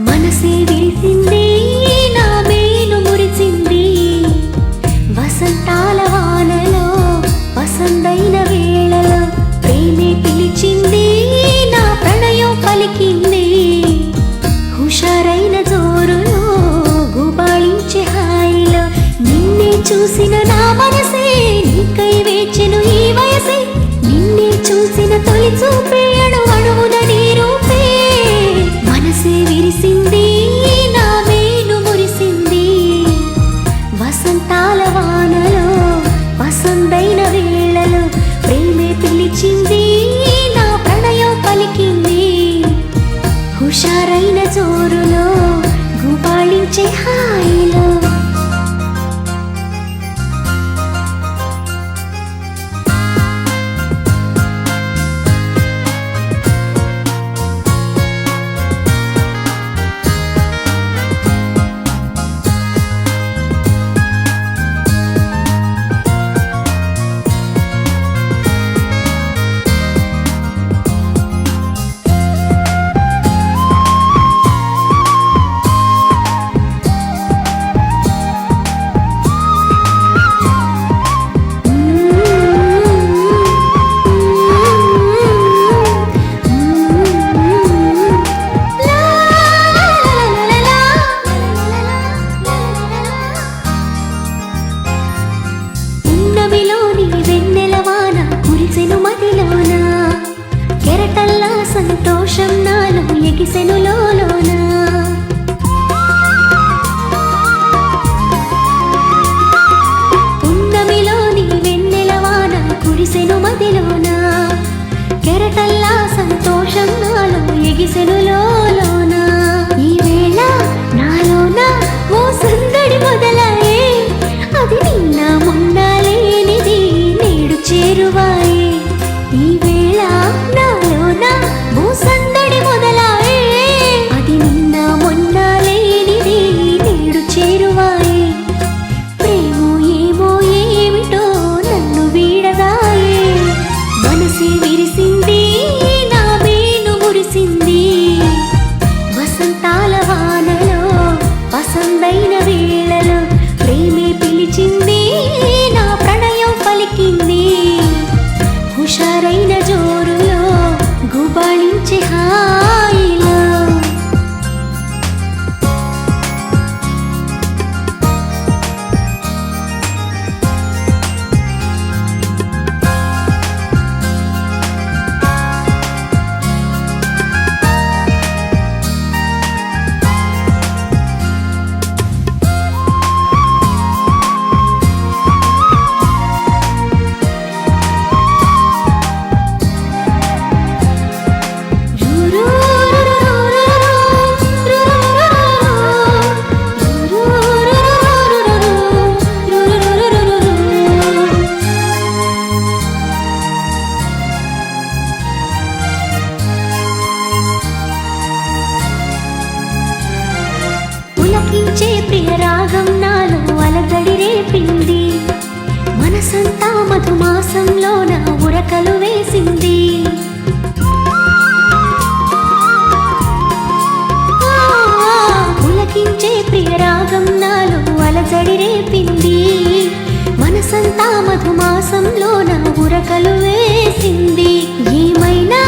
మనసే విరిసింది నా మేలు మురిసింది వసంతాల వానలో వసంతైన వేళలో ప్రేమే పిలిచింది నా ప్రణయం పలికింది హుషారైన జోరులో గుబాళించే హాయిలో నిన్నే చూసిన నా మనసే నీకై వేచెను ఈ వయసే నిన్నే చూసిన తొలి చూపే అణువణువున నీ రూపే మనసే విరిసింది నా మేలు మురిసింది వసంతాల వానలో వసంతైన వేళలో ప్రేమే పిలిచింది నా ప్రణయం పలికింది హుషారైన జోరులో గుబాళించే హాయిలో కెరటల్లా సంతోషం నాలో ఎగిసెను లోలోన పున్నమిలోని వెన్నెలవాన కురిసెను మదిలోన కెరటల్లా సంతోషం నాలో ఎగిసెను లోలోన ఈ వేళ నాలోన ఓ సందడి మొదలాయే అది నిన్న మొన్న లేనిది నేడు చేరువాయే ఈ వేళ నాలోన ఓ సందడి మొదలాయే అది నిన్న మొన్న లేనిది నేడు చేరువాయే ప్రేమో ఏమో ఏమిటో నన్ను వీడదాయే మనసే విరిసింది నా మేలు మురిసింది వసంతాల వానలో వసంతైన వేళలో ప్రేమే పిలిచింది నా ప్రణయం పలికింది హుషారైన జోరులో గుబాళించే హాయిలో పులకించే ప్రియ రాగం నాలో అలజడి రేపింది మనసంతా మధుమాసంలో నా ఉరకలు వేసింది పులకించే ప్రియ రాగం నాలో అలజడి రేపింది మనసంతా మధుమాసంలో నా ఉరకలు వేసింది ఏమైనా